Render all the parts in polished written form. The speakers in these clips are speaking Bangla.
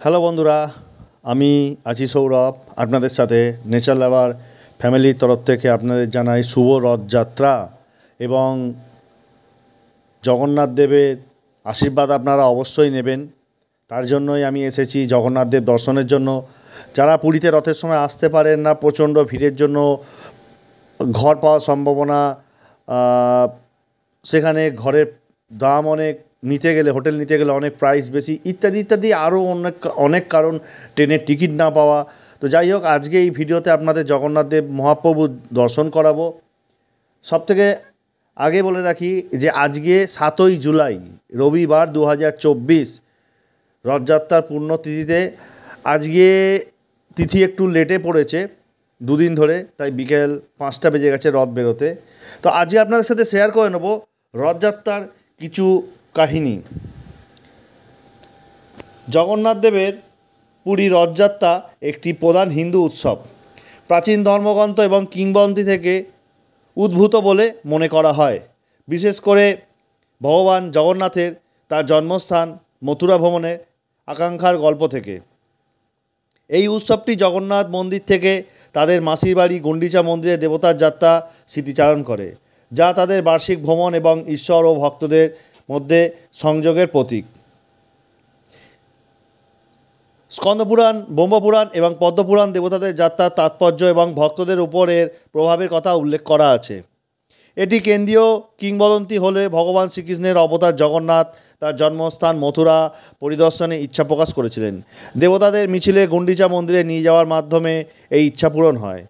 হ্যালো বন্ধুরা, আমি আছি সৌরভ। আপনাদের সাথে নেচার লাভার ফ্যামিলির তরফ থেকে আপনাদের জানাই শুভ রথযাত্রা এবং জগন্নাথ দেবের আশীর্বাদ আপনারা অবশ্যই নেবেন। তার জন্যই আমি এসেছি জগন্নাথ দেব দর্শনের জন্য। যারা পুরীতে রথের সময় আসতে পারেন না, প্রচণ্ড ভিড়ের জন্য ঘর পাওয়ার সম্ভাবনা, সেখানে ঘরের দাম অনেক, নিতে গেলে হোটেল নিতে গেলে অনেক প্রাইস বেশি, ইত্যাদি ইত্যাদি আরও অনেক কারণ, ট্রেনের টিকিট না পাওয়া। তো যাই হোক, আজকে এই ভিডিওতে আপনাদের জগন্নাথ দেব মহাপ্রভু দর্শন করাবো। সবথেকে আগে বলে রাখি যে আজকে 7ই জুলাই রবিবার 2024 রথযাত্রার পুণ্যতিথিতে। আজকে তিথি একটু লেটে পড়েছে দুদিন ধরে, তাই বিকেল 5টা বেজে গেছে রথ বেরোতে। তো আজকে আপনাদের সাথে শেয়ার করে নেব রথযাত্রার কিছু কাহিনী। জগন্নাথ দেবের পুরী রথযাত্রা একটি প্রধান হিন্দু উৎসব। প্রাচীন ধর্মগ্রন্থ এবং কিংবদন্তি থেকে উদ্ভূত বলে মনে করা হয়, বিশেষ করে ভগবান জগন্নাথের তার জন্মস্থান মথুরা ভ্রমণের আকাঙ্ক্ষার গল্প থেকে। এই উৎসবটি জগন্নাথ মন্দির থেকে তাদের মাসির বাড়ি গুন্ডিচা মন্দিরে দেবতার যাত্রা স্মৃতিচারণ করে, যা তাদের বার্ষিক ভ্রমণ এবং ঈশ্বর ও ভক্তদের মধ্যে সংযোগের প্রতীক। স্কন্দপুরাণ, ব্রহ্মপুরাণ এবং পদ্মপুরাণ দেবতাদের যাত্রার তাৎপর্য এবং ভক্তদের উপরের প্রভাবের কথা উল্লেখ করা আছে। এটি কেন্দ্রীয় কিংবদন্তি হলে ভগবান শ্রীকৃষ্ণের অবতার জগন্নাথ তার জন্মস্থান মথুরা পরিদর্শনে ইচ্ছা প্রকাশ করেছিলেন। দেবতাদের মিছিলে গুন্ডিচা মন্দিরে নিয়ে যাওয়ার মাধ্যমে এই ইচ্ছা পূরণ হয়।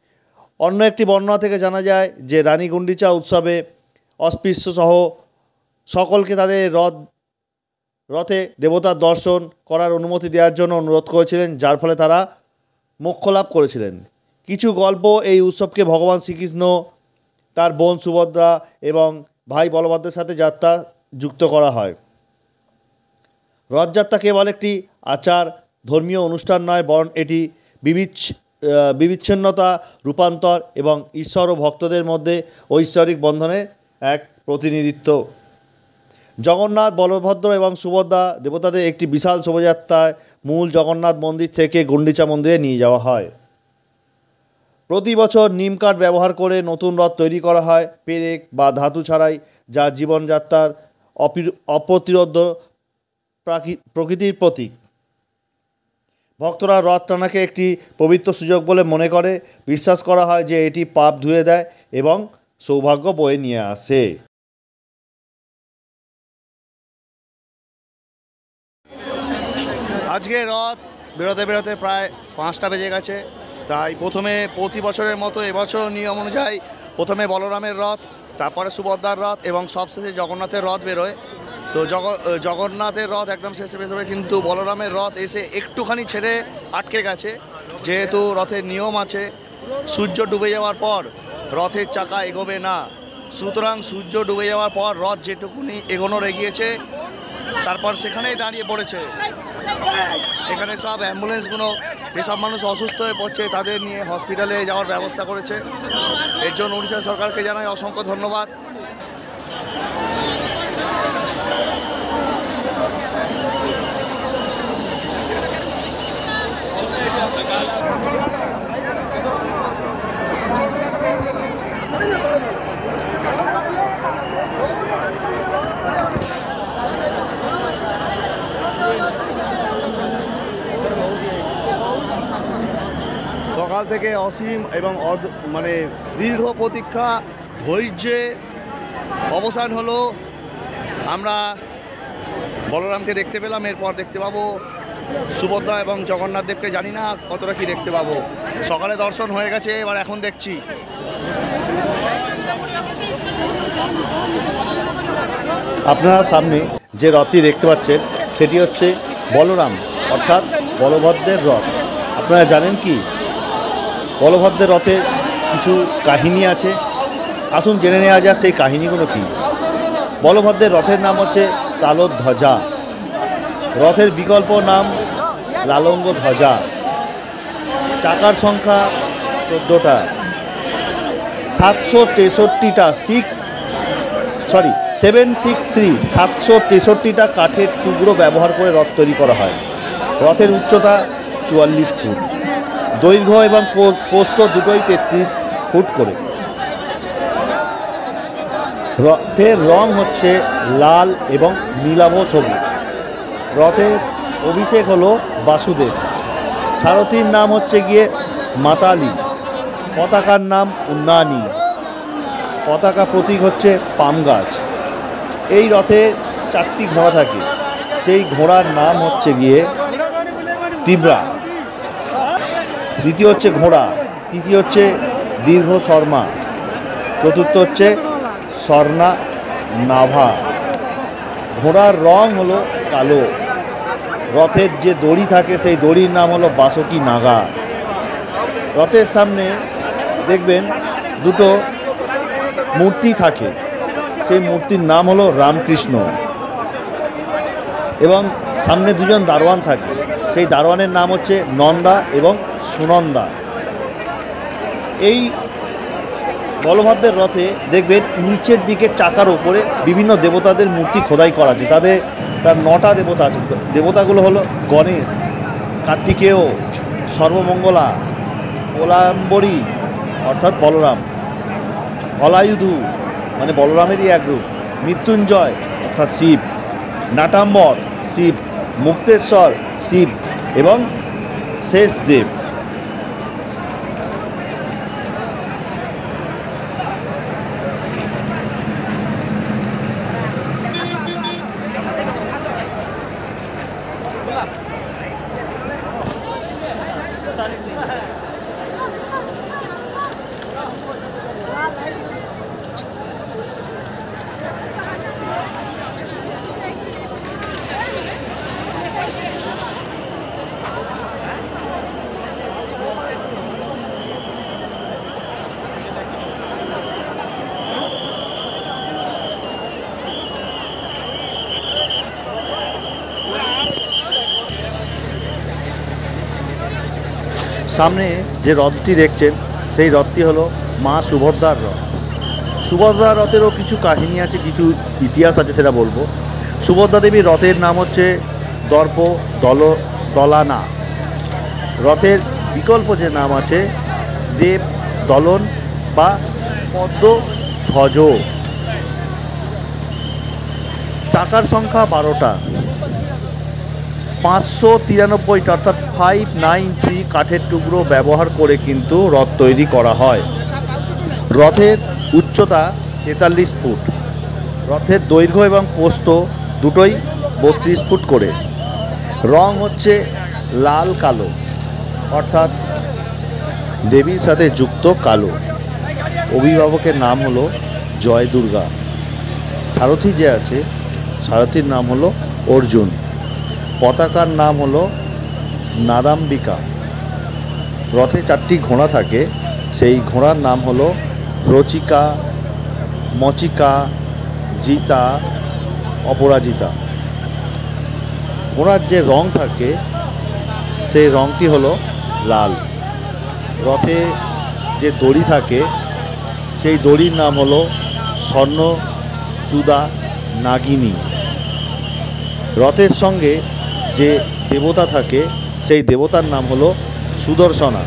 অন্য একটি বর্ণনা থেকে জানা যায় যে রানী গুন্ডিচা উৎসবে অস্পৃশ্যসহ সকলকে তাদের রথে দেবতার দর্শন করার অনুমতি দেওয়ার জন্য অনুরোধ করেছিলেন, যার ফলে তারা মোক্ষ লাভ করেছিলেন। কিছু গল্প এই উৎসবকে ভগবান শ্রীকৃষ্ণ তার বোন সুভদ্রা এবং ভাই বলভদ্রের সাথে যাত্রা যুক্ত করা হয়। রথযাত্রা কেবল একটি আচার ধর্মীয় অনুষ্ঠান নয়, বরং এটি বিচ্ছিন্নতা, রূপান্তর এবং ঈশ্বর ও ভক্তদের মধ্যে ঐশ্বরিক বন্ধনের এক প্রতিনিধিত্ব। জগন্নাথ, বলভদ্র এবং সুভদ্রা দেবতাদের একটি বিশাল শোভাযাত্রায় মূল জগন্নাথ মন্দির থেকে গুন্ডিচা মন্দিরে নিয়ে যাওয়া হয়। প্রতি বছর নিম কাঠ ব্যবহার করে নতুন রথ তৈরি করা হয়, পেরেক বা ধাতু ছাড়াই, যা জীবনযাত্রার অপ্রতিরোধ্য প্রকৃতির প্রতীক। ভক্তরা রথ টানাকে একটি পবিত্র সুযোগ বলে মনে করে। বিশ্বাস করা হয় যে এটি পাপ ধুয়ে দেয় এবং সৌভাগ্য বয়ে নিয়ে আসে। আজকে রথ বেরোতে বেরোতে প্রায় 5টা বেজে গেছে। তাই প্রথমে প্রতি বছরের মতো এবছর নিয়ম অনুযায়ী প্রথমে বলরামের রথ, তারপরে সুভদ্রার রথ এবং সবশেষে জগন্নাথের রথ বেরোয়। তো জগন্নাথের রথ একদম শেষে বেরোবে, কিন্তু বলরামের রথ এসে একটুখানি ছেড়ে আটকে গেছে। যেহেতু রথের নিয়ম আছে সূর্য ডুবে যাওয়ার পর রথের চাকা এগোবে না, সুতরাং সূর্য ডুবে যাওয়ার পর রথ যেটুকুনি এগোনোর এগিয়েছে তারপর সেখানেই দাঁড়িয়ে পড়েছে। এখানে সব অ্যাম্বুলেন্সগুলো যেসব মানুষ অসুস্থ হয়ে পড়ছে তাদের নিয়ে হসপিটালে যাওয়ার ব্যবস্থা করেছে। এর জন্য উড়িষ্যা সরকারকে জানাই অসংখ্য ধন্যবাদ। সকাল থেকে অসীম এবং দীর্ঘ প্রতীক্ষা, ধৈর্যে অবসান হলো। আমরা বলরামকে দেখতে পেলাম, এরপর দেখতে পাবো সুভদ্রা এবং জগন্নাথ দেবকে। জানি না কতটা কি দেখতে পাবো। সকালে দর্শন হয়ে গেছে, এবার এখন দেখছি। আপনারা সামনে যে রথটি দেখতে পাচ্ছেন সেটি হচ্ছে বলরাম অর্থাৎ বলভদ্রের রথ। আপনারা জানেন কি বলভদ্রের রথের কিছু কাহিনী আছে? আসুন জেনে নেওয়া যাক সেই কাহিনীগুলো কী। বলভদ্রের রথের নাম হচ্ছে তালধ্বজা। রথের বিকল্প নাম লালঙ্গ ধ্বজা। চাকার সংখ্যা 14টা। 763টা 763টা কাঠের টুকরো ব্যবহার করে রথ তৈরি করা হয়। রথের উচ্চতা 44 ফুট, দৈর্ঘ্য এবং প্রস্থ দুটোই 33 ফুট করে। রথের রং হচ্ছে লাল এবং নীলাভ সবুজ। রথের অভিষেক হলো বাসুদেব। সারথীর নাম হচ্ছে গিয়ে মাতালি। পতাকার নাম উন্নয়নী। পতাকা প্রতীক হচ্ছে পাম গাছ। এই রথে 4টি ঘোড়া থাকে, সেই ঘোড়ার নাম হচ্ছে গিয়ে তিব্রা। দ্বিতীয় হচ্ছে ঘোড়া, তৃতীয় হচ্ছে দীর্ঘ শর্মা, চতুর্থ হচ্ছে স্বর্ণা নাভা। ঘোড়ার রং হলো কালো। রথের যে দড়ি থাকে সেই দড়ির নাম হলো বাসকি নাগা। রথের সামনে দেখবেন দুটো মূর্তি থাকে, সেই মূর্তির নাম হলো রামকৃষ্ণ। এবং সামনে দুজন দারোয়ান থাকে, সেই দারোয়ানের নাম হচ্ছে নন্দা এবং সুনন্দা। এই বলভদ্রের রথে দেখবেন নিচের দিকে চাকার ওপরে বিভিন্ন দেবতাদের মূর্তি খোদাই করা আছে। তার 9টা দেবতা আছে। দেবতাগুলো হলো গণেশ, কার্তিকেয়, সর্বমঙ্গলা, ওলাম্বরী অর্থাৎ বলরাম, হলায়ুধু মানে বলরামেরই এক রূপ, মৃত্যুঞ্জয় অর্থাৎ শিব, নাটাম্বর শিব, মুক্তেশ্বর শিব এবং শেষ দেব। সামনে যে রথটি দেখছেন সেই রথটি হলো মা সুভদ্রার রথ। সুভদ্রার রথেরও কিছু কাহিনী আছে, কিছু ইতিহাস আছে, সেটা বলবো। সুভদ্রা দেবীর রথের নাম হচ্ছে দর্প দলানা। রথের বিকল্প যে নাম আছে দেব দলন বা পদ্ম ধ্বজ। চাকার সংখ্যা 12টা। 593 অর্থাৎ 593 কাঠের টুকরো ব্যবহার করে কিন্তু রথ তৈরি করা হয়। রথের উচ্চতা 43 ফুট। রথের দৈর্ঘ্য এবং প্রস্থ দুটোই 32 ফুট করে। রং হচ্ছে লাল কালো অর্থাৎ দেবীর সাথে যুক্ত কালো। অভিভাবকের নাম হলো জয় দুর্গা। সারথি যে আছে সারথির নাম হলো অর্জুন। পতাকার নাম হলো নাদাম্বিকা। রথে 4টি ঘোড়া থাকে, সেই ঘোড়ার নাম হলো রচিকা, মচিকা, জিতা, অপরাজিতা। ঘোড়ার যে রং থাকে সেই রংটি হলো লাল। রথে যে দড়ি থাকে সেই দড়ির নাম হলো স্বর্ণচূড়া নাগিনী। রথের সঙ্গে যে দেবতা থাকে সেই দেবতার নাম হলো সুদর্শনা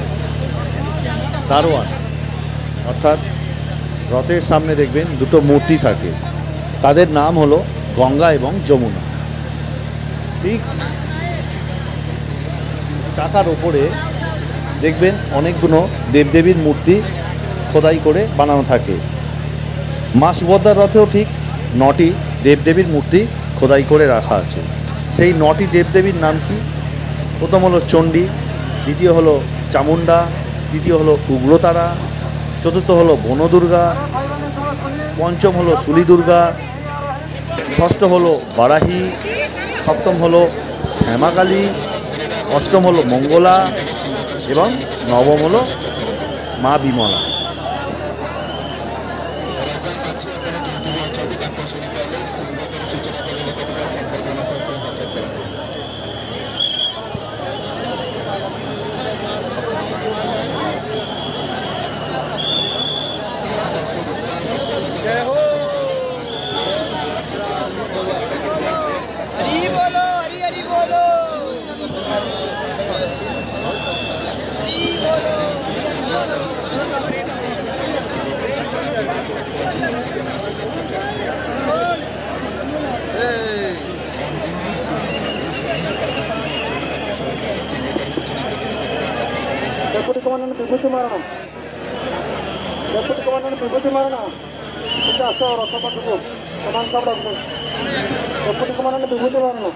দারোয়ান। অর্থাৎ রথের সামনে দেখবেন দুটো মূর্তি থাকে, তাদের নাম হলো গঙ্গা এবং যমুনা। ঠিক চাকার ওপরে দেখবেন অনেকগুলো দেবদেবীর মূর্তি খোদাই করে বানানো থাকে। মা সুভদ্রার রথেও ঠিক 9টি দেবদেবীর মূর্তি খোদাই করে রাখা আছে। সেই 9টি দেবদেবীর নাম কি? প্রথম হলো চণ্ডী, দ্বিতীয় হলো চামুণ্ডা, তৃতীয় হলো উগ্রতারা, চতুর্থ হলো বনদুর্গা, পঞ্চম হলো শুলি দুর্গা, ষষ্ঠ হলো বারাহী, সপ্তম হলো শ্যামাকালী, অষ্টম হলো মঙ্গলা এবং নবম হলো মা বিমলা। हरी बोलो, हरी हरी बोलो। Deputy Commander Vibhuti Marana. Deputy Commander Vibhuti Marana. Kita asal Rosapa dulu. Teman kabar dulu. Deputy Commander Vibhuti Marana.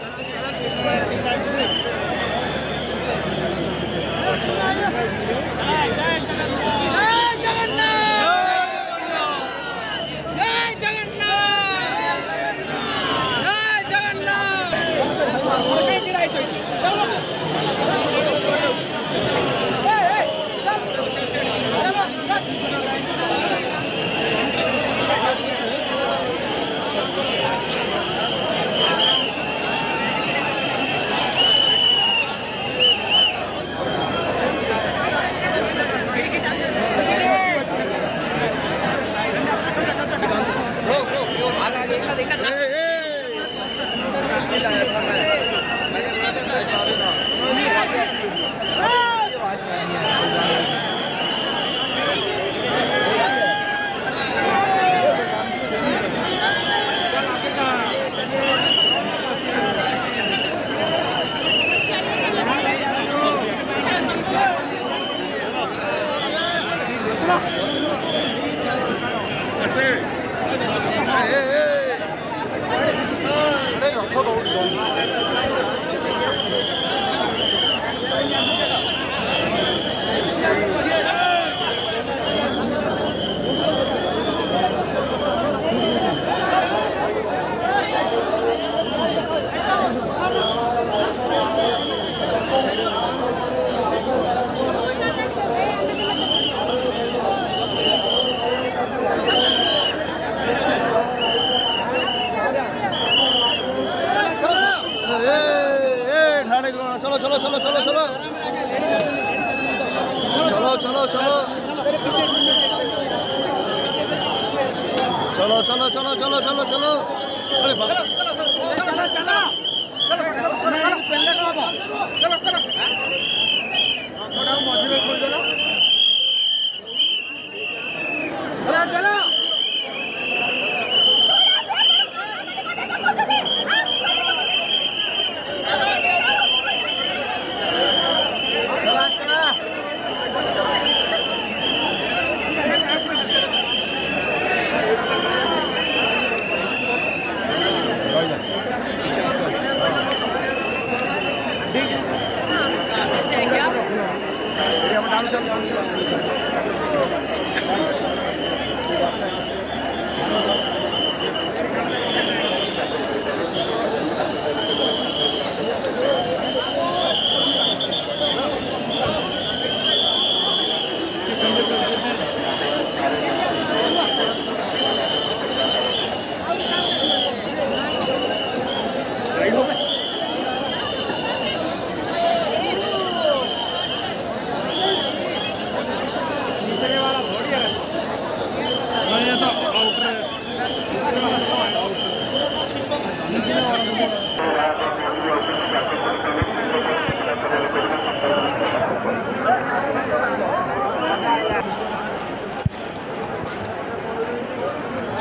चलो चलो चलो चलो चलो चलो चलो चलो चलो चलो चलो चलो चलो चलो अरे चलो चलो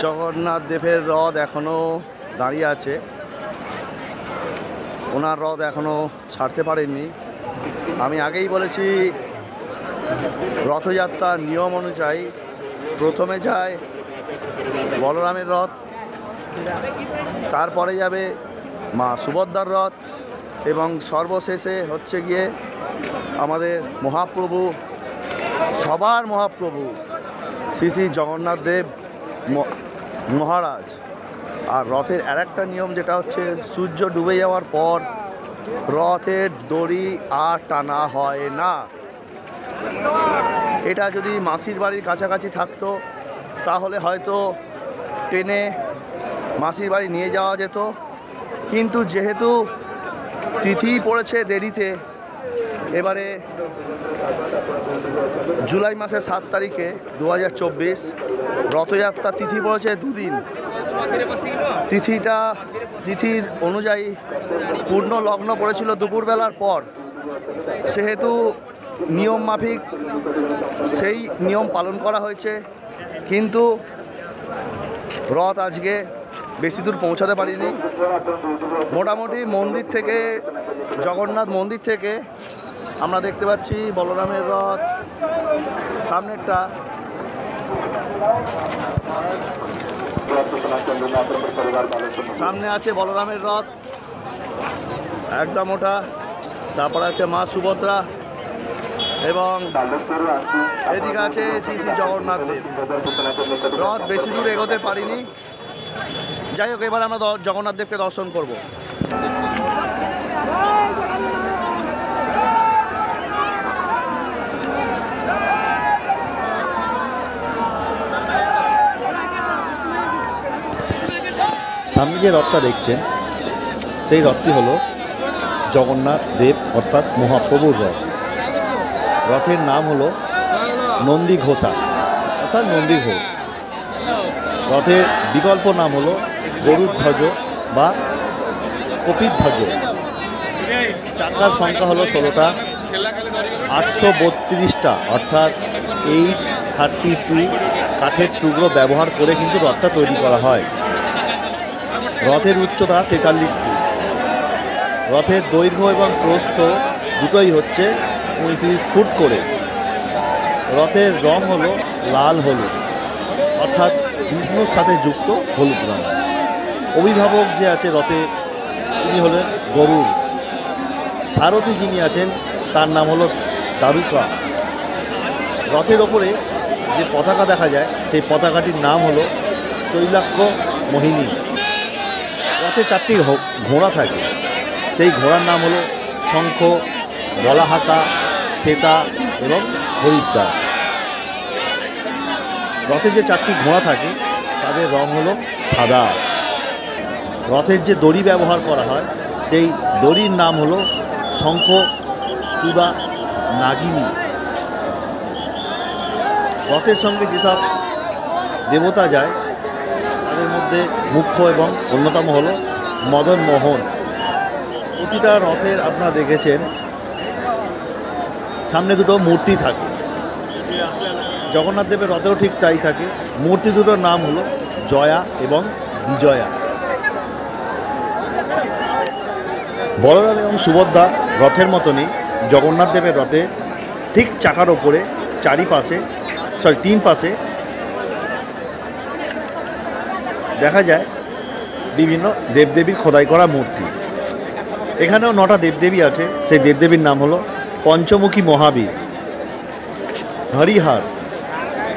জগন্নাথ দেবের রথ এখনো দাঁড়িয়ে আছে, ওনার রথ এখনো ছাড়তে পারেননি। আমি আগেই বলেছি রথযাত্রার নিয়ম অনুযায়ী প্রথমে যায় বলরামের রথ, তারপরে যাবে মা সুভদ্রার রথ এবং সর্বশেষে হচ্ছে গিয়ে আমাদের মহাপ্রভু, সবার মহাপ্রভু শ্রী শ্রী জগন্নাথ দেব মহারাজ। আর রথের আরেকটা নিয়ম যেটা হচ্ছে সূর্য ডুবে যাওয়ার পর রথের দড়ি আর টানা হয় না। এটা যদি মাসির বাড়ির কাছাকাছি থাকতো তাহলে হয়তো টেনে মাসির বাড়ি নিয়ে যাওয়া যেত, কিন্তু যেহেতু তিথি পড়েছে দেরিতে, এবারে জুলাই মাসের 7 তারিখে 2024 রথযাত্রা তিথি পড়েছে দুদিন। তিথির অনুযায়ী পূর্ণ লগ্ন পড়েছিল দুপুরবেলার পর, সেহেতু নিয়ম মাফিক সেই নিয়ম পালন করা হয়েছে। কিন্তু রথ আজকে বেশি দূর পৌঁছাতে পারিনি। মোটামুটি মন্দির থেকে, জগন্নাথ মন্দির থেকে আমরা দেখতে পাচ্ছি বলরামের রথ সামনেরটা। সামনে আছে বলরামের রথ একদম ওটা, তারপর আছে মা সুভদ্রা এবং এদিকে আছে শ্রী শ্রী জগন্নাথ দেব। রথ বেশি দূর এগোতে পারিনি। যাই হোক, এবার আমরা জগন্নাথ দেবকে দর্শন করব। সামনে যে রথটা দেখছেন সেই রথটি হলো জগন্নাথ দেব অর্থাৎ মহাপ্রভুর রথ। রথের নাম হলো নন্দী ঘোষা অর্থাৎ নন্দী ঘোষ। রথের বিকল্প নাম হলো গরুধ্বজ বা কপিধ্বজ। চাকার সংখ্যা হলো 16টা, 832টা অর্থাৎ 832 কাঠের টুকরো ব্যবহার করে কিন্তু রথটা তৈরি করা হয়। রথের উচ্চতা 43 ফিট। রথের দৈর্ঘ্য এবং প্রস্থ দুটোই হচ্ছে 35 ফুট করে। রথের রং হলো লাল হলুদ অর্থাৎ বিষ্ণুর সাথে যুক্ত হলুদ রং। অভিভাবক যে আছে রথে তিনি হলেন গরুড়। সারথি যিনি আছেন তার নাম হলো দারুকা। রথের ওপরে যে পতাকা দেখা যায় সেই পতাকাটির নাম হলো তৈলাক্য মোহিনী। রথে 4টি ঘোড়া থাকে, সেই ঘোড়ার নাম হলো শঙ্খ, বলাহাকা, শ্বেতা এবং হরিদ্দাস। রথে যে 4টি ঘোড়া থাকে তাদের রং হলো সাদা। রথের যে দড়ি ব্যবহার করা হয় সেই দড়ির নাম হলো শঙ্খ চূড়া নাগিনী। রথের সঙ্গে যেসব দেবতা যায় তাদের মধ্যে মুখ্য এবং অন্যতম হলো মদন মোহন। প্রতিটা রথের আপনারা দেখেছেন সামনে দুটো মূর্তি থাকে। জগন্নাথ দেবের রথেও ঠিক তাই থাকে। মূর্তি দুটোর নাম হলো জয়া এবং বিজয়া। বলরাম এবং সুভদ্রা রথের মতনই জগন্নাথ দেবের রথে ঠিক চাকার ওপরে তিন পাশে দেখা যায় বিভিন্ন দেবদেবীর খোদাই করা মূর্তি। এখানেও 9টা দেবদেবী আছে। সেই দেবদেবীর নাম হলো পঞ্চমুখী মহাবীর, হরিহর,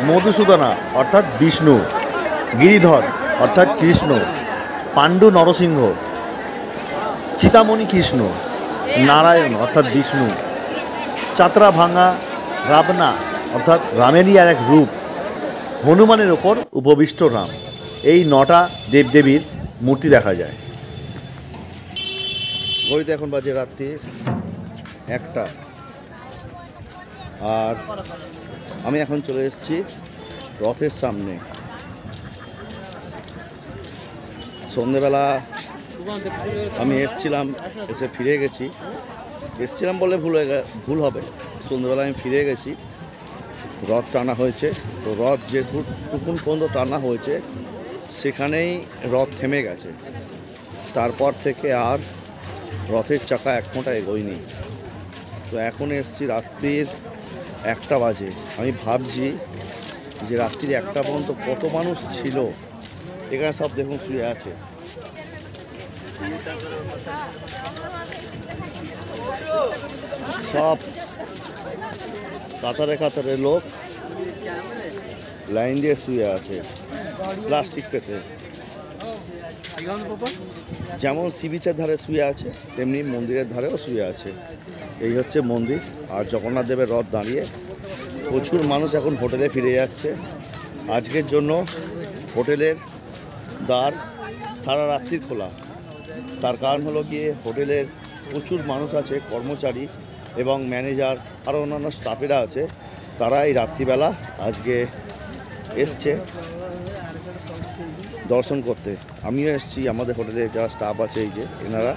মধুসূদনা অর্থাৎ বিষ্ণু, গিরিধর অর্থাৎ কৃষ্ণ, পাণ্ডু নরসিংহ, চিতামণি কৃষ্ণ, নারায়ণ অর্থাৎ বিষ্ণু, চাতরা ভাঙা রাবণা অর্থাৎ রামেরই আর এক রূপ, হনুমানের ওপর উপবিষ্ট রাম। এই 9টা দেবদেবীর মূর্তি দেখা যায়। ঘড়িতে এখন বাজে রাত্রি 1টা। আর আমি এখন চলে এসেছি রথের সামনে। সন্ধ্যেবেলা আমি এসেছিলাম, এসে ফিরে গেছি। এসেছিলাম বলে ভুল হবে। সন্ধ্যেবেলা আমি ফিরে গেছি। রথ টানা হয়েছে, তো রথ যেটুকুন পর্যন্ত টানা হয়েছে সেখানেই রথ থেমে গেছে। তারপর থেকে আর রথের চাকা এক ফোঁটা এগোয়নি। তো এখন এসেছি রাত্রির 1টা বাজে। আমি ভাবছি যে রাত্রির 1টা পর্যন্ত কত মানুষ ছিল। এখানে সব দেখুন শুয়ে আছে। সব কাতারে কাতারে লোক লাইন দিয়ে শুয়ে আছে প্লাস্টিক পেতে। যেমন সি বিচের ধারে শুয়ে আছে তেমনি মন্দিরের ধারেও শুয়ে আছে। এই হচ্ছে মন্দির। আর জগন্নাথ দেবের রথ দাঁড়িয়ে প্রচুর মানুষ এখন হোটেলে ফিরে যাচ্ছে। আজকের জন্য হোটেলের দ্বার সারা রাত্রি খোলা। তার কারণ হলো গিয়ে হোটেলের প্রচুর মানুষ আছে, কর্মচারী এবং ম্যানেজার আরও অন্যান্য স্টাফেরা আছে। তারা এই রাত্রিবেলা আজকে এসছে দর্শন করতে। আমিও এসেছি, আমাদের হোটেলে যারা স্টাফ আছে এই যে এনারা,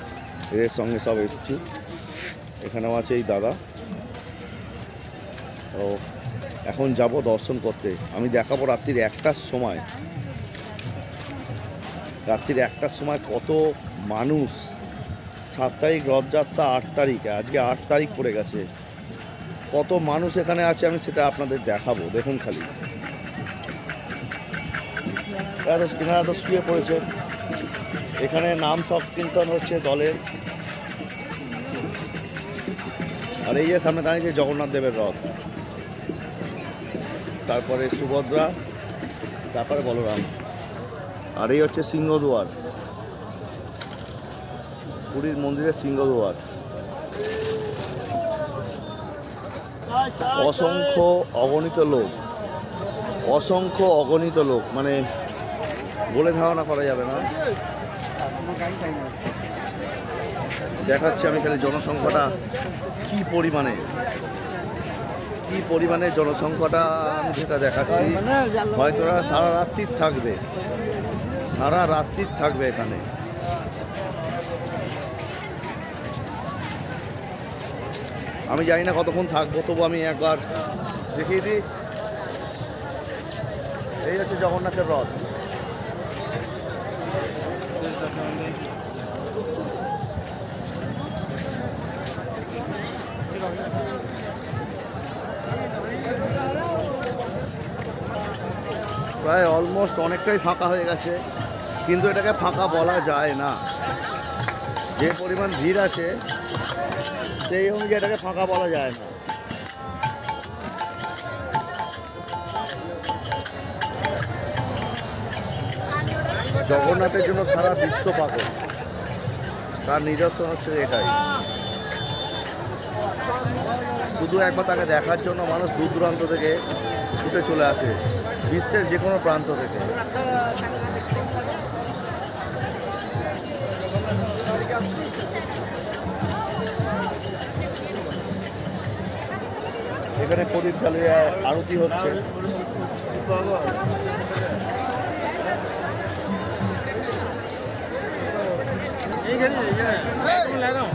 এদের সঙ্গে সব এসেছি। এখানেও আছে এই দাদা। তো এখন যাব দর্শন করতে। আমি দেখাবো রাত্রির 1টার সময় রাত্রির 1টার সময় কত মানুষ। 7 তারিখ রথযাত্রা, 8 তারিখে, আজকে 8 তারিখ পড়ে গেছে। কত মানুষ এখানে আছে আমি সেটা আপনাদের দেখাবো। দেখুন খালি এনারা তো শুয়ে পড়েছে। এখানে নাম সংকীর্তন হচ্ছে দলের। আর এই যে সামনে দাঁড়িয়েছে জগন্নাথ দেবের রথ, তারপরে সুভদ্রা, তারপরে বলরাম। আর এই হচ্ছে সিংহদুয়ার, পুরীর মন্দিরের সিংহদুয়ার। অসংখ্য অগণিত লোক, অসংখ্য অগণিত লোক, মানে বলে ধারণা করা যাবে না। দেখাচ্ছি আমি খালি জনসংখ্যাটা কি পরিমাণে জনসংখ্যাটা আমি যেটা দেখাচ্ছি। হয়তো ওরা সারা রাত্রির থাকবে এখানে। আমি জানি না কতক্ষণ থাকবো, তবু আমি একবার দেখিয়ে দিই। এই হচ্ছে জগন্নাথের রথ। প্রায় অলমোস্ট অনেকটাই ফাঁকা হয়ে গেছে, কিন্তু এটাকে ফাঁকা বলা যায় না। যে পরিমাণ ভিড় আছে সেই অনুযায়ী এটাকে ফাঁকা বলা যায় না। জগন্নাথের জন্য সারা বিশ্ব পাগল, তার নিদর্শন হচ্ছে এটাই। শুধু একবার তাকে দেখার জন্য মানুষ দূর দূরান্ত থেকে ছুটে চলে আসে, বিশ্বের যে কোনো প্রান্ত থেকে। এখানে প্রদীপ জ্বালিয়ে আরতি হচ্ছে।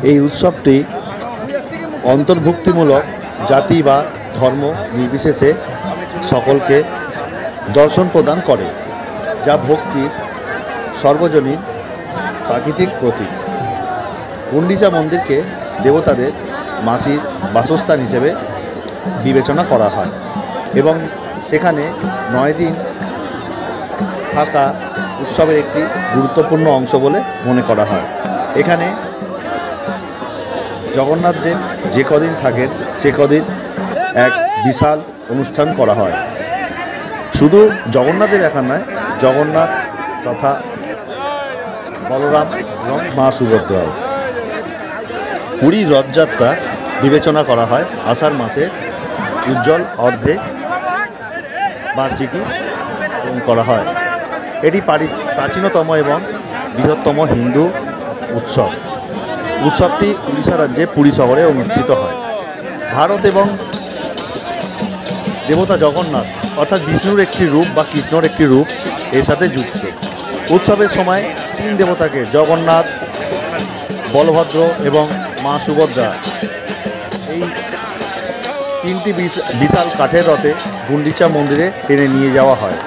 এই উৎসবটি অন্তর্ভুক্তিমূলক, জাতি বা ধর্ম নির্বিশেষে সকলকে দর্শন প্রদান করে, যা ভক্তির সর্বজনীন প্রাকৃতিক প্রতীক। গুন্ডিচা মন্দিরকে দেবতাদের মাসির বাসস্থান হিসেবে বিবেচনা করা হয় এবং সেখানে 9 দিন থাকা উৎসবের একটি গুরুত্বপূর্ণ অংশ বলে মনে করা হয়। এখানে জগন্নাথ দেব যে কদিন থাকেন সে কদিন এক বিশাল অনুষ্ঠান করা হয়। শুধু জগন্নাথ দেব একা নয়, জগন্নাথ তথা বলরাম এবং মা সুভদ্রাও। পুরীর রথযাত্রা বিবেচনা করা হয় আষাঢ় মাসে উজ্জ্বল অর্ধে বার্ষিকী করা হয়। এটি প্রাচীনতম এবং বৃহত্তম হিন্দু উৎসব। উৎসবটি উড়িষ্যা রাজ্যে পুরী শহরে অনুষ্ঠিত হয়। ভারত এবং দেবতা জগন্নাথ অর্থাৎ বিষ্ণুর একটি রূপ বা কৃষ্ণর একটি রূপ এর সাথে যুক্ত। উৎসবের সময় 3 দেবতাকে জগন্নাথ, বলভদ্র এবং মা সুভদ্রা এই 3টি বিশাল কাঠের রথে গুন্ডিচা মন্দিরে টেনে নিয়ে যাওয়া হয়,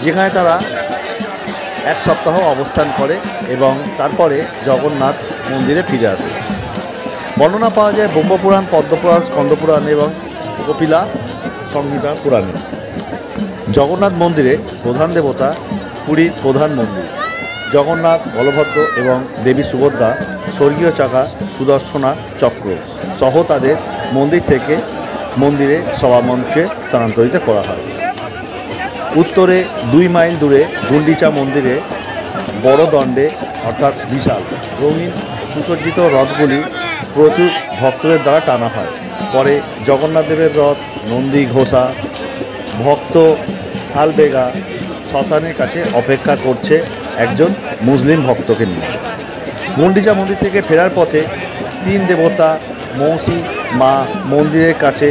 যেখানে তারা 1 সপ্তাহ অবস্থান করে এবং তারপরে জগন্নাথ মন্দিরে ফিরে আসে। বর্ণনা পাওয়া যায় ব্রহ্মপুরাণ, পদ্মপুরাণ, স্কন্দপুরাণ এবং কপিলা সংহিতা পুরাণে। জগন্নাথ মন্দিরে প্রধান দেবতা পুরীর প্রধান মন্দির। জগন্নাথ, বলভদ্র এবং দেবী সুভদ্রা স্বর্গীয় চাকা সুদর্শনা চক্র সহ তাদের মন্দির থেকে মন্দিরে সভামঞ্চে স্থানান্তরিত করা হয়। উত্তরে 2 মাইল দূরে গুন্ডিচা মন্দিরে বড় দণ্ডে অর্থাৎ বিশাল রঙিন সুসজ্জিত রথগুলি প্রচুর ভক্তদের দ্বারা টানা হয়। পরে জগন্নাথ দেবের রথ নন্দী ঘোষা ভক্ত শালবেগা শ্মশানের কাছে অপেক্ষা করছে একজন মুসলিম ভক্তকে নিয়ে। গুন্ডিচা মন্দির থেকে ফেরার পথে 3 দেবতা মৌসি মা মন্দিরের কাছে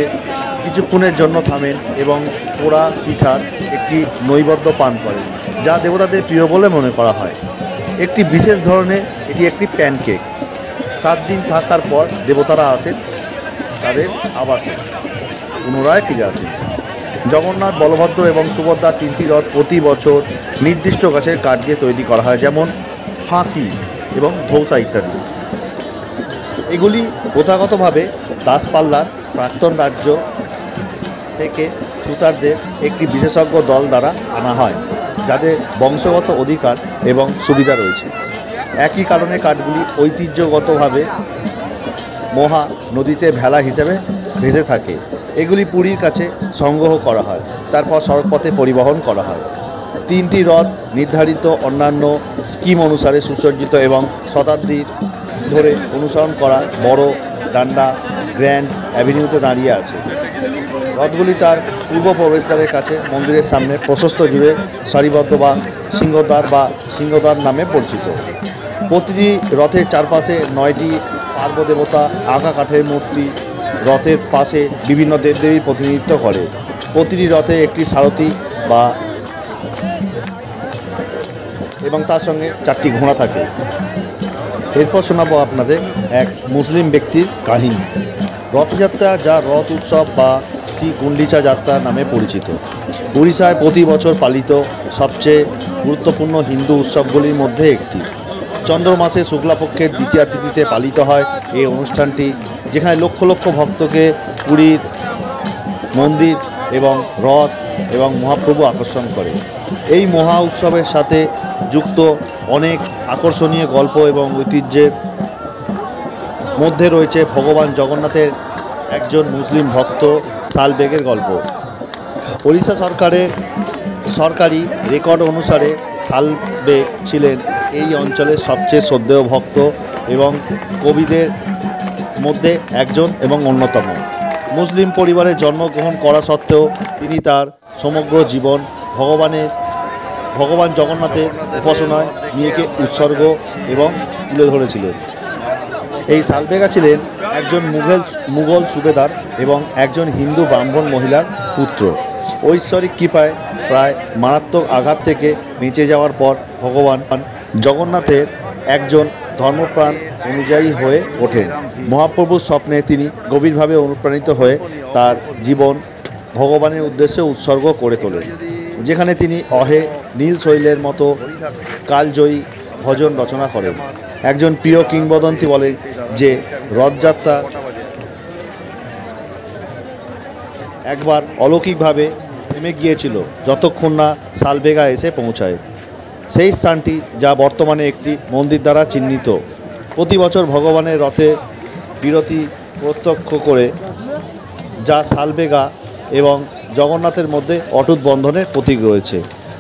কিছুক্ষণের জন্য থামেন এবং পোড়া পিঠার একটি নৈবেদ্য পান করেন, যা দেবতাদের প্রিয় বলে মনে করা হয়। একটি বিশেষ ধরনের এটি একটি প্যানকেক। 7 দিন থাকার পর দেবতারা আসেন তাদের আবাসে, পুনরায় ফিরে আসেন। জগন্নাথ, বলভদ্র এবং সুভদ্রার 3টি রথ প্রতি বছর নির্দিষ্ট গাছের কাঠ দিয়ে তৈরি করা হয়, যেমন ফাঁসি এবং ধৌসা ইত্যাদি। এগুলি প্রথাগতভাবে দাসপাল্লার প্রাক্তন রাজ্য থেকে সুতারদের একটি বিশেষজ্ঞ দল দ্বারা আনা হয়, যাদের বংশগত অধিকার এবং সুবিধা রয়েছে। একই কারণে কাঠগুলি ঐতিহ্যগতভাবে মহা নদীতে ভেলা হিসেবে ভেসে থাকে। এগুলি পুরীর কাছে সংগ্রহ করা হয়, তারপর সড়কপথে পরিবহন করা হয়। 3টি রথ নির্ধারিত অন্যান্য স্কিম অনুসারে সুসজ্জিত এবং শতাব্দী ধরে অনুসরণ করা বড় ডান্ডা গ্র্যান্ড অ্যাভিনিউতে দাঁড়িয়ে আছে। রথগুলি তার পূর্ব প্রবেশদ্বারের কাছে মন্দিরের সামনে প্রশস্ত জুড়ে সারিবদ্ধ বা সিংহদ্বার নামে পরিচিত। প্রতিটি রথের চারপাশে 9টি পার্বত্য দেবতা আঁকা কাঠের মূর্তি রথের পাশে বিভিন্ন দেবদেবীর প্রতিনিধিত্ব করে। প্রতিটি রথে একটি সারথি এবং তার সঙ্গে 4টি ঘোড়া থাকে। এরপর শোনাবো আপনাদের এক মুসলিম ব্যক্তির কাহিনী। রথযাত্রা, যা রথ উৎসব বা শ্রী গুন্ডিচা যাত্রা নামে পরিচিত, উড়িষ্যায় প্রতি বছর পালিত সবচেয়ে গুরুত্বপূর্ণ হিন্দু উৎসবগুলির মধ্যে একটি। চন্দ্র মাসে শুক্লাপক্ষের দ্বিতীয়া তিথিতে পালিত হয় এই অনুষ্ঠানটি, যেখানে লক্ষ লক্ষ ভক্তকে পুরীর মন্দির এবং রথ এবং মহাপ্রভু আকর্ষণ করে। এই মহা উৎসবের সাথে যুক্ত অনেক আকর্ষণীয় গল্প এবং ঐতিহ্যের মধ্যে রয়েছে ভগবান জগন্নাথের একজন মুসলিম ভক্ত সালবেগের গল্প। ওড়িশা সরকারি রেকর্ড অনুসারে সালবেগ ছিলেন এই অঞ্চলের সবচেয়ে শ্রদ্ধেয় ভক্ত এবং কবিদের মধ্যে একজন এবং অন্যতম। মুসলিম পরিবারে জন্মগ্রহণ করা সত্ত্বেও তিনি তার সমগ্র জীবন ভগবান জগন্নাথের উপাসনায় নিজেকে উৎসর্গ এবং তুলে ধরেছিলেন। এই সালবেগা ছিলেন একজন মুঘল সুবেদার এবং একজন হিন্দু ব্রাহ্মণ মহিলার পুত্র। ঐশ্বরিক কৃপায় প্রায় মারাত্মক আঘাত থেকে বেঁচে যাওয়ার পর ভগবান জগন্নাথের একজন ধর্মপ্রাণ অনুযায়ী হয়ে ওঠেন। মহাপ্রভুর স্বপ্নে তিনি গভীরভাবে অনুপ্রাণিত হয়ে তার জীবন ভগবানের উদ্দেশ্যে উৎসর্গ করে তোলেন, যেখানে তিনি অহে নীল শৈলের মতো কালজয়ী ভজন রচনা করেন। একজন প্রিয় কিংবদন্তি বলে যে রথযাত্রা একবার অলৌকিকভাবে থেমে গিয়েছিল যতক্ষণ না সালবেগা এসে পৌঁছায়। সেই স্থানটি, যা বর্তমানে একটি মন্দির দ্বারা চিহ্নিত, প্রতি বছর ভগবানের রথে বিরতি প্রত্যক্ষ করে, যা সালবেগা এবং জগন্নাথের মধ্যে অটুট বন্ধনের প্রতীক রয়েছে।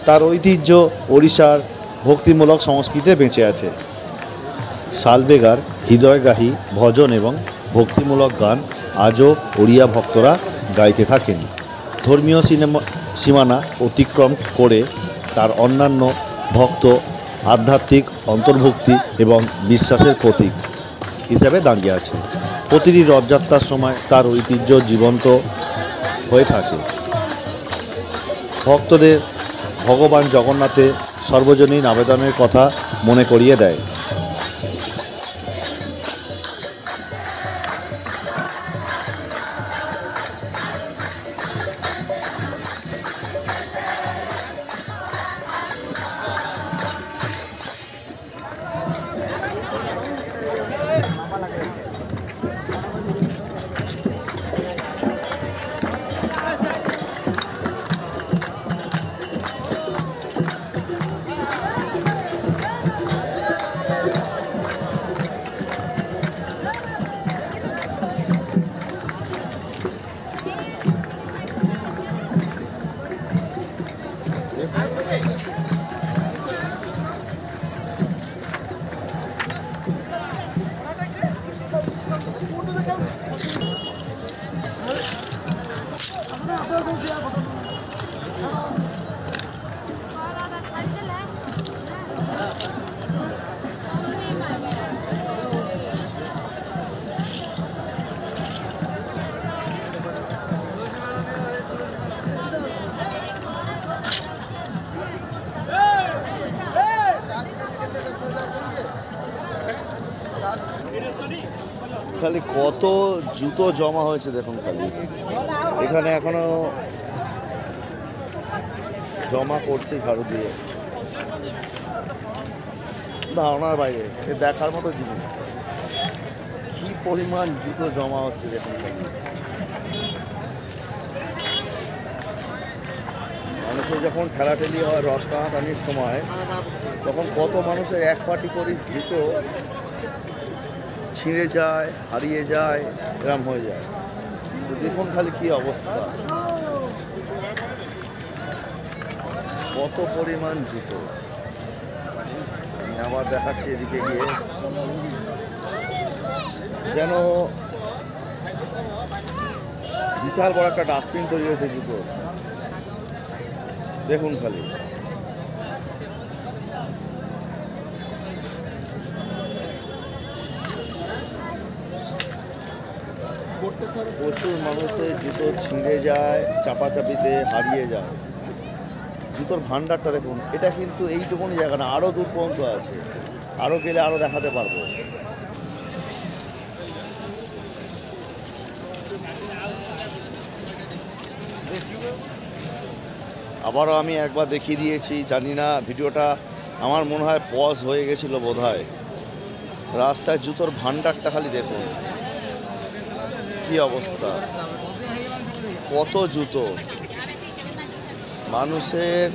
তার ঐতিহ্য ওড়িশার ভক্তিমূলক সংস্কৃতিতে বেঁচে আছে। সালবেগার হৃদয়গ্রাহী ভজন এবং ভক্তিমূলক গান আজও ওড়িয়া ভক্তরা গাইতে থাকেন। ধর্মীয় সীমানা অতিক্রম করে তার অন্যান্য ভক্ত আধ্যাত্মিক অন্তর্ভুক্তি এবং বিশ্বাসের প্রতীক হিসাবে দাঁড়িয়ে আছে। প্রতিটি রথযাত্রার সময় তার ঐতিহ্য জীবন্ত হয়ে থাকে, ভক্তদের ভগবান জগন্নাথের সর্বজনীন আবেদনের কথা মনে করিয়ে দেয়। খালি কত জুতো জমা হয়েছে দেখুন। খালি এখানে এখনো জমা করছে ঝাড়ু দিয়ে, ধারণার বাইরে। এ দেখার মতো জিনিস, কি পরিমাণ জুতো জমা হচ্ছে দেখুন। মানুষের যখন ঠেলাঠেলি হয় রথ টানাটানির সময়, তখন কত মানুষের এক পাটি করে জুতো ছিঁড়ে যায়, হারিয়ে যায়, এরম হয়ে যায়। তো দেখুন খালি কি অবস্থা, কত পরিমাণ জুতো। আবার দেখাচ্ছি এদিকে গিয়ে, যেন বিশাল বড় একটা ডাস্টবিন তৈরি হয়েছে জুতো। দেখুন খালি, প্রচুর মানুষের জুতো ছিঁড়ে যায়, চাপাচাপিতে হারিয়ে যায়। জুতোর ভান্ডারটা দেখুন, এটা কিন্তু এইটুকুনি জায়গা না, আরও দূর পর্যন্ত আছে, আরও গেলে আরও দেখাতে পারবো। আবারও আমি একবার দেখিয়ে দিয়েছি, জানি না ভিডিওটা আমার মনে হয় পজ হয়ে গেছিলো বোধহয়। রাস্তায় জুতোর ভান্ডারটা খালি দেখুন, কি অবস্থা, কত জুতো। মানুষের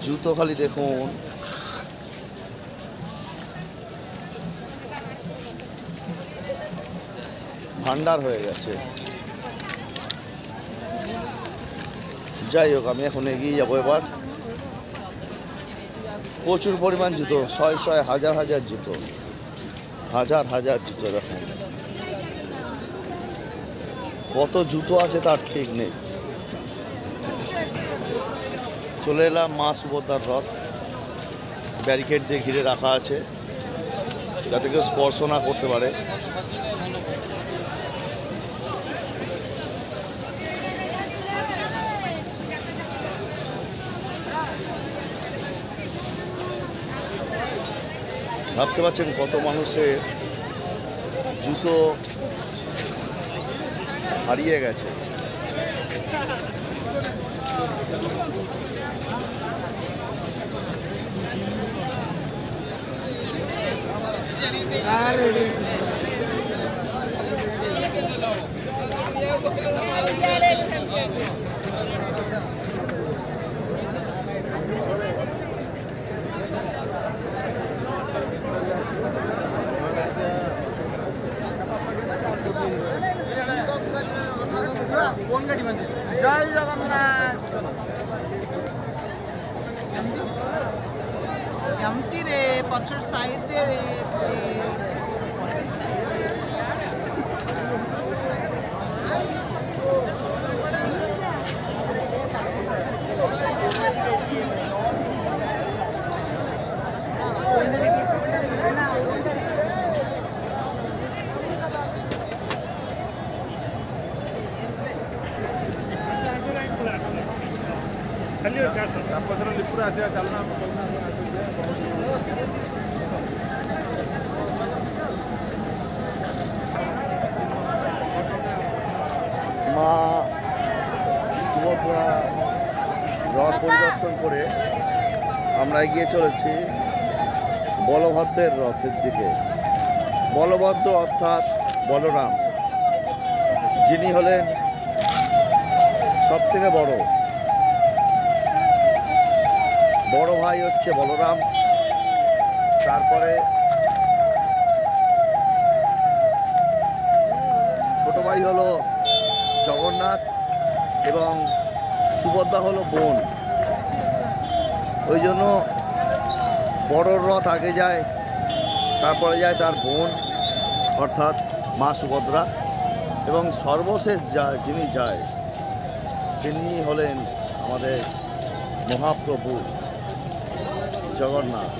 জুতো খালি দেখুন, ভান্ডার হয়ে গেছে। যাই হোক, আমি এখন এগিয়ে যাবো এবার। প্রচুর পরিমাণ জুতো, শয় শয় হাজার হাজার জুতো, হাজার হাজার জুতো। দেখুন কত জুতো আছে তার ঠিক নেই। চলে এলাম মা সুভদ্রার রথ, ব্যারিকেড দিয়ে ঘিরে রাখা আছে যাতে কেউ স্পর্শ না করতে পারে। ভাবতে পারছেন কত মানুষের জুতো হারিয়ে গেছে। জয় জগন্নাথ। এমতি রে পছর সাইড দে রে মা সুভদ্রা রথ পরিদর্শন করে আমরা এগিয়ে চলেছি বলভদ্রের রথের দিকে। বলভদ্র অর্থাৎ বলরাম, যিনি হলেন সবথেকে বড় ভাই হচ্ছে বলরাম, তারপরে ছোট ভাই হলো জগন্নাথ এবং সুভদ্রা হলো বোন। ওই জন্য বড় রথ আগে যায়, তারপরে যায় তার বোন অর্থাৎ মা সুভদ্রা, এবং সর্বশেষ যিনি যায় তিনি হলেন আমাদের মহাপ্রভু জগন্নাথ।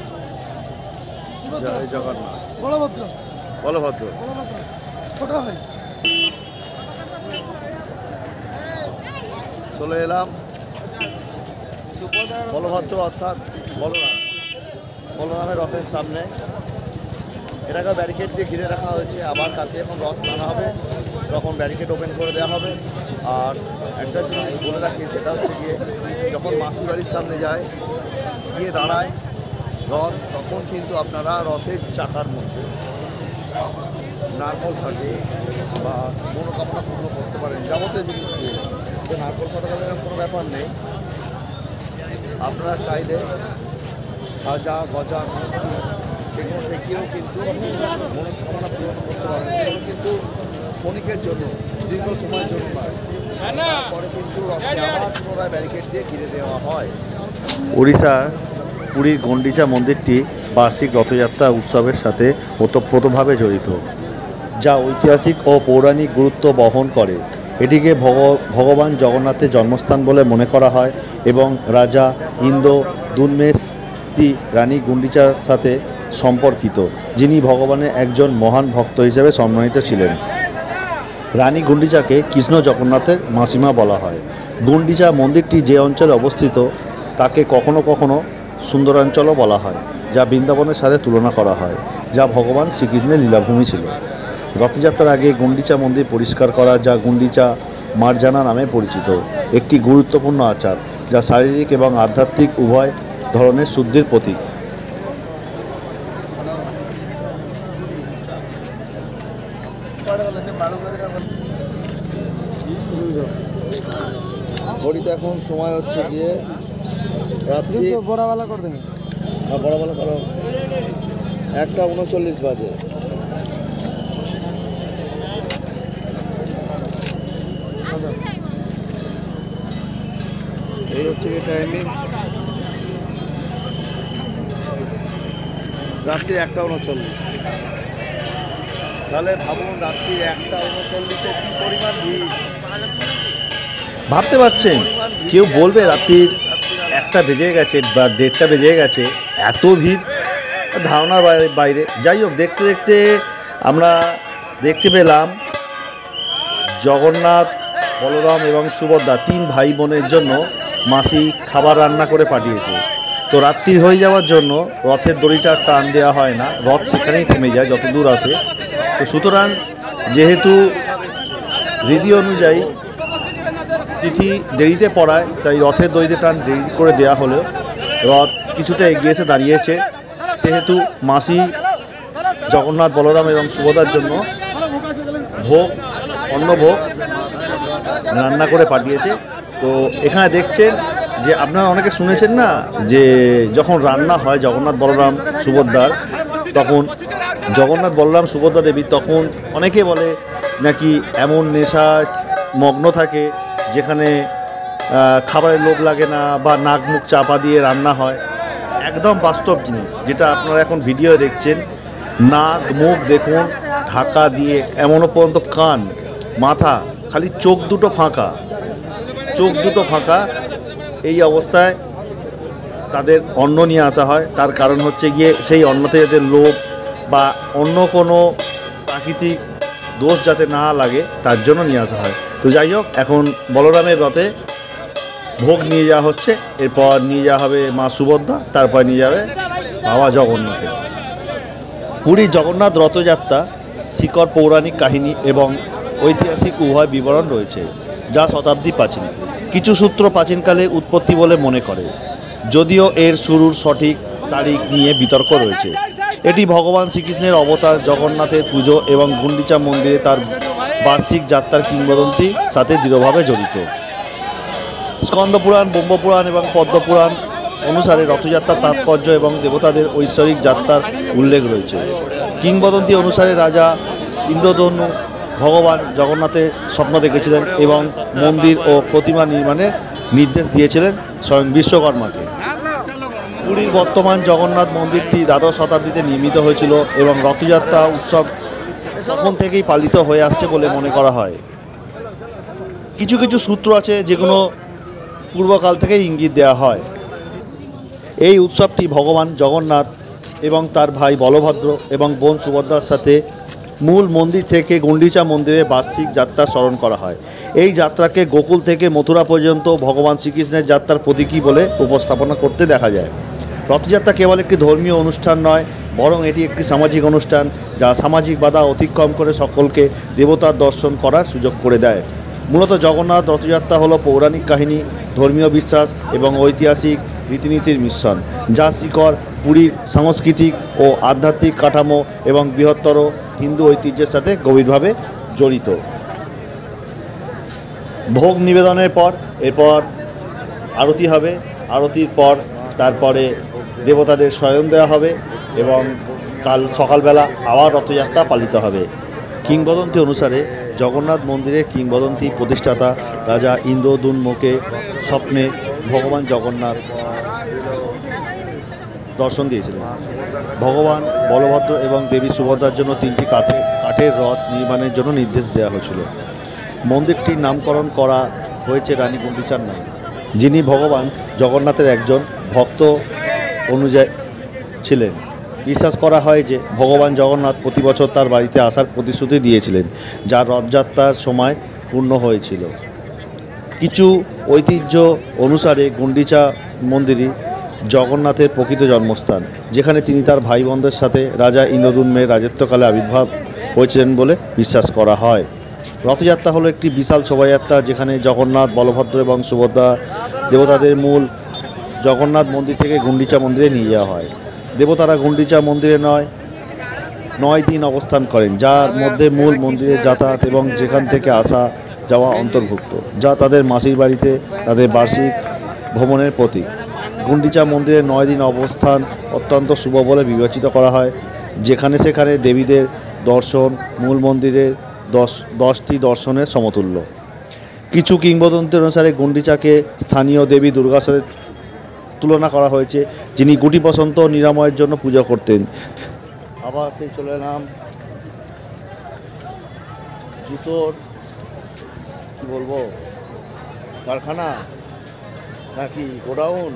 জয় জগন্নাথ। বলভদ্র ছোট ভাই। চলে এলাম বলভদ্র অর্থাৎ বলরামের রথের সামনে। এটাকে ব্যারিকেড দিয়ে ঘিরে রাখা হয়েছে, আবার কালকে যখন রথ টানা হবে তখন ব্যারিকেড ওপেন করে দেওয়া হবে। আর একটা জিনিস বলে রাখি, সেটা হচ্ছে গিয়ে যখন মাসির বাড়ির সামনে যায়, গিয়ে দাঁড়ায় রথ, তখন কিন্তু আপনারা রথের চাকার মধ্যে নারকল থাকে বা মনোকামনা পূর্ণ করতে পারেন, যাবতীয় জিনিস দিয়ে। সে নারকল ফাটানোর কোনো ব্যাপার নেই, আপনারা চাইলে খাজা গজা মিষ্টি সেগুলো থেকেও কিন্তু মনস্কামনা পূরণ করতে পারবেন। সেগুলো কিন্তু ক্ষণিকের জন্য, দীর্ঘ সময়ের জন্য নয়। তারপরে কিন্তু আবার পুনরায় ব্যারিকেড দিয়ে ঘিরে দেওয়া হয়। উড়িষ্যার পুরীর গন্ডিচা মন্দিরটি বার্ষিক রথযাত্রা উৎসবের সাথে ওতপ্রোতভাবে জড়িত, যা ঐতিহাসিক ও পৌরাণিক গুরুত্ব বহন করে। এটিকে ভগবান জগন্নাথের জন্মস্থান বলে মনে করা হয় এবং রাজা ইন্দ্র দুর্মের স্ত্রী রানী গুন্ডিচার সাথে সম্পর্কিত, যিনি ভগবানের একজন মহান ভক্ত হিসেবে সম্মানিত ছিলেন। রানী গুন্ডিচাকে কৃষ্ণ জগন্নাথের মাসিমা বলা হয়। গুন্ডিচা মন্দিরটি যে অঞ্চলে অবস্থিত তাকে কখনো কখনো সুন্দরাঞ্চলও বলা হয়, যা বৃন্দাবনের সাথে তুলনা করা হয়, যা ভগবান শ্রীকৃষ্ণের লীলাভূমি ছিল। রথযাত্রার আগে গুন্ডিচা মন্দির পরিষ্কার করা, যা গুন্ডিচা মার্জানা নামে পরিচিত, একটি গুরুত্বপূর্ণ আচার, যা শারীরিক এবং আধ্যাত্মিক উভয় ধরনের শুদ্ধির প্রতীক। ঘড়িতে এখন সময় হচ্ছে গিয়ে রাত্রি বড়াওয়ালা করে দেবেন, বড়াবেলা করো 1:39 বাজে। এই হচ্ছে গিয়ে টাইমিং, রাত্রি 1:39। তাহলে ভাবুন রাত্রি 1:39 কি পরিমাণ ভিড়। ভাবতে পারছেন, কেউ বলবে রাত্রির 1টা বেজে গেছে বা 1:30টা বেজে গেছে, এত ভিড় ধারণার বাইরে। যাই হোক, দেখতে দেখতে আমরা দেখতে পেলাম জগন্নাথ, বলরাম এবং সুভদ্রা 3 ভাই বোনের জন্য মাসি খাবার রান্না করে পাঠিয়েছে। তো রাত্রি হয়ে যাওয়ার জন্য রথের দড়িটা টান দেওয়া হয় না, রথ সেখানেই থেমে যায় যত দূর আসে। তো সুতরাং যেহেতু রীতি অনুযায়ী তিথি দেরিতে পড়ায়, তাই রথের দড়িতে টান দেরি করে দেওয়া হলেও রথ কিছুটা এগিয়ে এসে দাঁড়িয়েছে। সেহেতু মাসি জগন্নাথ, বলরাম এবং সুভদ্রার জন্য অন্নভোগ রান্না করে পাঠিয়েছে। তো এখানে দেখছেন যে আপনারা অনেকে শুনেছেন না, যে যখন রান্না হয় জগন্নাথ, বলরাম, সুভদ্রার, তখন জগন্নাথ, বলরাম, সুভদ্রা দেবী তখন অনেকে বলে নাকি এমন নেশা মগ্ন থাকে যেখানে খাবারের লোভ লাগে না বা নাক মুখ চাপা দিয়ে রান্না হয়। একদম বাস্তব জিনিস, যেটা আপনারা এখন ভিডিও দেখছেন। নাক মুখ দেখুন ঢাকা দিয়ে, এমনও পর্যন্ত কান, মাথা, খালি চোখ দুটো ফাঁকা। এই অবস্থায় তাদের অন্ন নিয়ে আসা হয়। তার কারণ হচ্ছে গিয়ে সেই অন্নতে যাতে লোভ বা অন্য কোনো প্রাকৃতিক দোষ যাতে না লাগে, তার জন্য নিয়ে আসা হয়। তো যাই হোক, এখন বলরামের রথে ভোগ নিয়ে যাওয়া হচ্ছে, এরপর নিয়ে যাওয়া হবে মা সুভদ্রা, তারপর নিয়ে যাবে বাবা জগন্নাথে। পুরীর জগন্নাথ রথযাত্রা শিকড় পৌরাণিক কাহিনী এবং ঐতিহাসিক উভয় বিবরণ রয়েছে, যা শতাব্দী প্রাচীন। কিছু সূত্র প্রাচীনকালে উৎপত্তি বলে মনে করে, যদিও এর শুরুর সঠিক তারিখ নিয়ে বিতর্ক রয়েছে। এটি ভগবান শ্রীকৃষ্ণের অবতার জগন্নাথের পুজো এবং গুন্ডিচা মন্দিরে তার বার্ষিক যাত্রার কিংবদন্তির সাথে দৃঢ়ভাবে জড়িত। স্কন্দপুরাণ, ব্রহ্মপুরাণ এবং পদ্মপুরাণ অনুসারে রথযাত্রার তাৎপর্য এবং দেবতাদের ঐশ্বরিক যাত্রার উল্লেখ রয়েছে। কিংবদন্তি অনুসারে রাজা ইন্দ্রধনু ভগবান জগন্নাথের স্বপ্ন দেখেছিলেন এবং মন্দির ও প্রতিমা নির্মাণের নির্দেশ দিয়েছিলেন স্বয়ং বিশ্বকর্মাকে। পুরীর বর্তমান জগন্নাথ মন্দিরটি দ্বাদশ শতাব্দীতে নির্মিত হয়েছিল এবং রথযাত্রা উৎসব তখন থেকেই পালিত হয়ে আসছে বলে মনে করা হয়। কিছু কিছু সূত্র আছে যেগুলো পূর্বকাল থেকেই ইঙ্গিত দেওয়া হয়। এই উৎসবটি ভগবান জগন্নাথ এবং তার ভাই বলভদ্র এবং বোন সুভদ্রার সাথে মূল মন্দির থেকে গুন্ডিচা মন্দিরে বার্ষিক যাত্রা স্মরণ করা হয়। এই যাত্রাকে গোকুল থেকে মথুরা পর্যন্ত ভগবান শ্রীকৃষ্ণের যাত্রার প্রতীকী বলে উপস্থাপনা করতে দেখা যায়। রথযাত্রা কেবল একটি ধর্মীয় অনুষ্ঠান নয়, বরং এটি একটি সামাজিক অনুষ্ঠান, যা সামাজিক বাধা অতিক্রম করে সকলকে দেবতার দর্শন করার সুযোগ করে দেয়। মূলত জগন্নাথ রথযাত্রা হলো পৌরাণিক কাহিনী, ধর্মীয় বিশ্বাস এবং ঐতিহাসিক রীতিনীতির মিশ্রণ, যা শিকড় পুরীর সাংস্কৃতিক ও আধ্যাত্মিক কাঠামো এবং বৃহত্তর হিন্দু ঐতিহ্যের সাথে গভীরভাবে জড়িত। ভোগ নিবেদনের পর এরপর আরতি হবে, আরতির পর তারপরে দেবতাদের শয়ন দেওয়া হবে এবং কাল সকালবেলা আবার রথযাত্রা পালিত হবে। কিংবদন্তি অনুসারে জগন্নাথ মন্দিরের কিংবদন্তি প্রতিষ্ঠাতা রাজা ইন্দ্রদ্যুম্নকে স্বপ্নে ভগবান জগন্নাথ দর্শন দিয়েছিলেন। ভগবান বলভদ্র এবং দেবী সুভদ্রার জন্য 3টি কাঠের রথ নির্মাণের জন্য নির্দেশ দেওয়া হয়েছিল। মন্দিরটির নামকরণ করা হয়েছে রানী গুন্ডিচার নামে, যিনি ভগবান জগন্নাথের একজন ভক্ত অনুযায়ী ছিলেন। বিশ্বাস করা হয় যে ভগবান জগন্নাথ প্রতি বছর তার বাড়িতে আসার প্রতিশ্রুতি দিয়েছিলেন, যা রথযাত্রার সময় পূর্ণ হয়েছিল। কিছু ঐতিহ্য অনুসারে গুন্ডিচা মন্দিরই জগন্নাথের প্রকৃত জন্মস্থান, যেখানে তিনি তার ভাই বোনদের সাথে রাজা ইন্দ্রদ্যুম্নের রাজত্বকালে আবির্ভাব হয়েছিলেন বলে বিশ্বাস করা হয়। রথযাত্রা হলো একটি বিশাল শোভাযাত্রা, যেখানে জগন্নাথ, বলভদ্র এবং সুভদ্রা দেবতাদের মূল জগন্নাথ মন্দির থেকে গুন্ডিচা মন্দিরে নিয়ে যাওয়া হয়। দেবতারা গুন্ডিচা মন্দিরে 9 দিন অবস্থান করেন, যার মধ্যে মূল মন্দিরে যাতায়াত এবং যেখান থেকে আসা যাওয়া অন্তর্ভুক্ত, যা তাদের মাসির বাড়িতে তাদের বার্ষিক ভ্রমণের প্রতীক। গুন্ডিচা মন্দিরে 9 দিন অবস্থান অত্যন্ত শুভ বলে বিবেচিত করা হয়, যেখানে সেখানে দেবীদের দর্শন মূল মন্দিরের 10টি দর্শনের সমতুল্য। কিছু কিংবদন্তি অনুসারে গুন্ডিচাকে স্থানীয় দেবী দুর্গার সাথে তুলনা করা হয়েছে, যিনি গুটি বসন্ত নিরাময়ের জন্য পূজা করতেন। আবার সেই চলে এলাম জুতোর কি বলবো কারখানা নাকি গোডাউন,